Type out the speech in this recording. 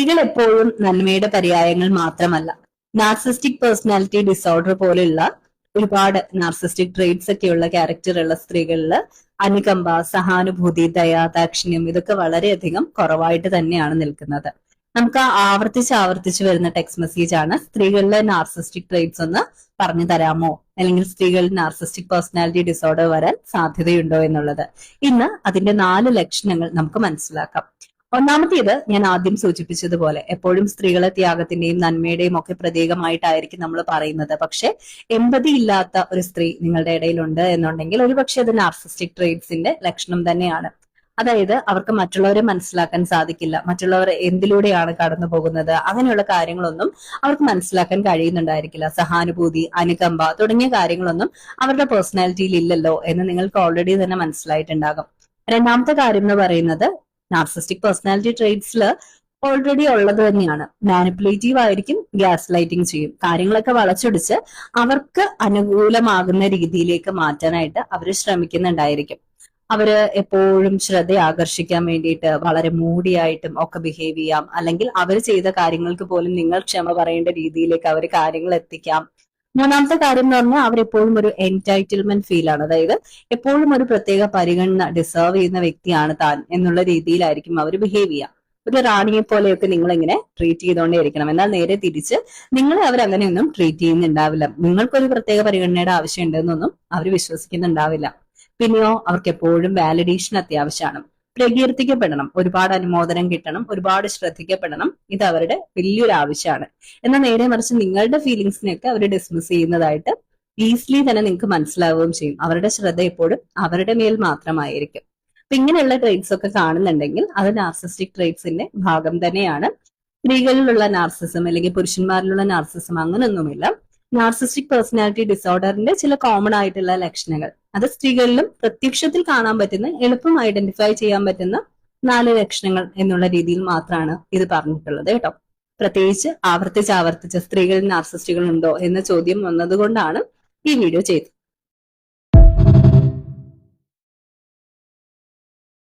സ്ത്രീകൾ എപ്പോഴും നന്മയുടെ പര്യായങ്ങൾ മാത്രമല്ല. നാർസിസ്റ്റിക് പേഴ്സണാലിറ്റി ഡിസോർഡർ പോലെയുള്ള ഒരുപാട് നാർസിസ്റ്റിക് ട്രേറ്റ്സ് ഒക്കെയുള്ള ക്യാരക്ടറുള്ള സ്ത്രീകളിൽ അനുകമ്പ, സഹാനുഭൂതി, ദയ, ദാക്ഷിണ്യം ഇതൊക്കെ വളരെയധികം കുറവായിട്ട് തന്നെയാണ് നിൽക്കുന്നത്. നമുക്ക് ആവർത്തിച്ച് വരുന്ന ടെക്സ്റ്റ് മെസ്സേജ് ആണ്, സ്ത്രീകളിലെ നാർസിസ്റ്റിക് ട്രേറ്റ്സ് ഒന്ന് പറഞ്ഞു തരാമോ, അല്ലെങ്കിൽ സ്ത്രീകളിൽ നാർസിസ്റ്റിക് പേഴ്സണാലിറ്റി ഡിസോർഡർ വരാൻ സാധ്യതയുണ്ടോ എന്നുള്ളത്. ഇന്ന് അതിന്റെ 4 ലക്ഷണങ്ങൾ നമുക്ക് മനസ്സിലാക്കാം. ഒന്നാമത്തേത് ഞാൻ ആദ്യം സൂചിപ്പിച്ചതുപോലെ എപ്പോഴും സ്ത്രീകളെ ത്യാഗത്തിന്റെയും നന്മയുടെയും ഒക്കെ പ്രതീകമായിട്ടായിരിക്കും നമ്മൾ പറയുന്നത്. പക്ഷെ എമ്പതി ഇല്ലാത്ത ഒരു സ്ത്രീ നിങ്ങളുടെ ഇടയിലുണ്ട് എന്നുണ്ടെങ്കിൽ ഒരുപക്ഷെ അത് നാർസിസ്റ്റിക് ട്രേറ്റ്സിന്റെ ലക്ഷണം തന്നെയാണ്. അതായത് അവർക്ക് മറ്റുള്ളവരെ മനസ്സിലാക്കാൻ സാധിക്കില്ല, മറ്റുള്ളവർ എന്തിലൂടെയാണ് കടന്നു പോകുന്നത്, അങ്ങനെയുള്ള കാര്യങ്ങളൊന്നും അവർക്ക് മനസ്സിലാക്കാൻ കഴിയുന്നുണ്ടായിരിക്കില്ല. സഹാനുഭൂതി, അനുകമ്പ തുടങ്ങിയ കാര്യങ്ങളൊന്നും അവരുടെ പേഴ്സണാലിറ്റിയിൽ ഇല്ലല്ലോ എന്ന് നിങ്ങൾക്ക് ഓൾറെഡി തന്നെ മനസ്സിലായിട്ടുണ്ടാകും. രണ്ടാമത്തെ കാര്യം എന്ന് പറയുന്നത് നാർസിസ്റ്റിക് പേഴ്സണാലിറ്റി ട്രേറ്റ്സിൽ ഓൾറെഡി ഉള്ളത് തന്നെയാണ്. മാനിപ്പുലേറ്റീവ് ആയിരിക്കും, ഗ്യാസ് ലൈറ്റിംഗ് ചെയ്യും, കാര്യങ്ങളൊക്കെ വളച്ചൊടിച്ച് അവർക്ക് അനുകൂലമാകുന്ന രീതിയിലേക്ക് മാറ്റാനായിട്ട് അവർ ശ്രമിക്കുന്നുണ്ടായിരിക്കും. അവര് എപ്പോഴും ശ്രദ്ധ ആകർഷിക്കാൻ വേണ്ടിയിട്ട് വളരെ മൂഡിയായിട്ടും ഒക്കെ ബിഹേവ് ചെയ്യാം, അല്ലെങ്കിൽ അവർ ചെയ്ത കാര്യങ്ങൾക്ക് പോലും നിങ്ങൾ ക്ഷമ പറയേണ്ട രീതിയിലേക്ക് അവർ കാര്യങ്ങൾ എത്തിക്കാം. മൂന്നാമത്തെ കാര്യം എന്ന് പറഞ്ഞാൽ അവരെപ്പോഴും ഒരു എൻടൈറ്റിൽമെന്റ് ഫീൽ ആണ്. അതായത് എപ്പോഴും ഒരു പ്രത്യേക പരിഗണന ഡിസേർവ് ചെയ്യുന്ന വ്യക്തിയാണ് താൻ എന്നുള്ള രീതിയിലായിരിക്കും അവർ ബിഹേവ് ചെയ്യുക. ഒരു റാണിയെ പോലെയൊക്കെ നിങ്ങൾ ഇങ്ങനെ ട്രീറ്റ് ചെയ്തുകൊണ്ടേ ഇരിക്കണം. എന്നാൽ നേരെ തിരിച്ച് നിങ്ങളെ അവർ അങ്ങനെയൊന്നും ട്രീറ്റ് ചെയ്യുന്നുണ്ടാവില്ല. നിങ്ങൾക്കൊരു പ്രത്യേക പരിഗണനയുടെ ആവശ്യം ഉണ്ടെന്നൊന്നും അവർ വിശ്വസിക്കുന്നുണ്ടാവില്ല. പിന്നെയോ അവർക്ക് എപ്പോഴും വാലിഡേഷൻ അത്യാവശ്യമാണ്. പ്രകീർത്തിക്കപ്പെടണം, ഒരുപാട് അനുമോദനം കിട്ടണം, ഒരുപാട് ശ്രദ്ധിക്കപ്പെടണം. ഇത് അവരുടെ വലിയൊരു ആവശ്യമാണ്. എന്നാൽ നേരെ മറിച്ച് നിങ്ങളുടെ ഫീലിങ്സിനെയൊക്കെ അവർ ഡിസ്മിസ് ചെയ്യുന്നതായിട്ട് ഈസിലി തന്നെ നിങ്ങൾക്ക് മനസ്സിലാവുകയും ചെയ്യും. അവരുടെ ശ്രദ്ധ എപ്പോഴും അവരുടെ മേൽ മാത്രമായിരിക്കും. അപ്പൊ ഇങ്ങനെയുള്ള ട്രേറ്റ്സ് ഒക്കെ കാണുന്നുണ്ടെങ്കിൽ അത് നാർസിസ്റ്റിക് ട്രേറ്റ്സിന്റെ ഭാഗം തന്നെയാണ്. സ്ത്രീകളിലുള്ള നാർസിസം അല്ലെങ്കിൽ പുരുഷന്മാരിലുള്ള നാർസിസം അങ്ങനെയൊന്നുമില്ല. നാർസിസ്റ്റിക് പേഴ്സണാലിറ്റി ഡിസോർഡറിന്റെ ചില കോമൺ ആയിട്ടുള്ള ലക്ഷണങ്ങൾ, അത് സ്ത്രീകളിലും പ്രത്യക്ഷത്തിൽ കാണാൻ പറ്റുന്ന, എളുപ്പം ഐഡന്റിഫൈ ചെയ്യാൻ പറ്റുന്ന 4 ലക്ഷണങ്ങൾ എന്നുള്ള രീതിയിൽ മാത്രമാണ് ഇത് പറഞ്ഞിട്ടുള്ളത് കേട്ടോ. പ്രത്യേകിച്ച് ആവർത്തിച്ച് സ്ത്രീകളിൽ നാർസിസ്റ്റുകൾ ഉണ്ടോ എന്ന ചോദ്യം വന്നതുകൊണ്ടാണ് ഈ വീഡിയോ ചെയ്തത്.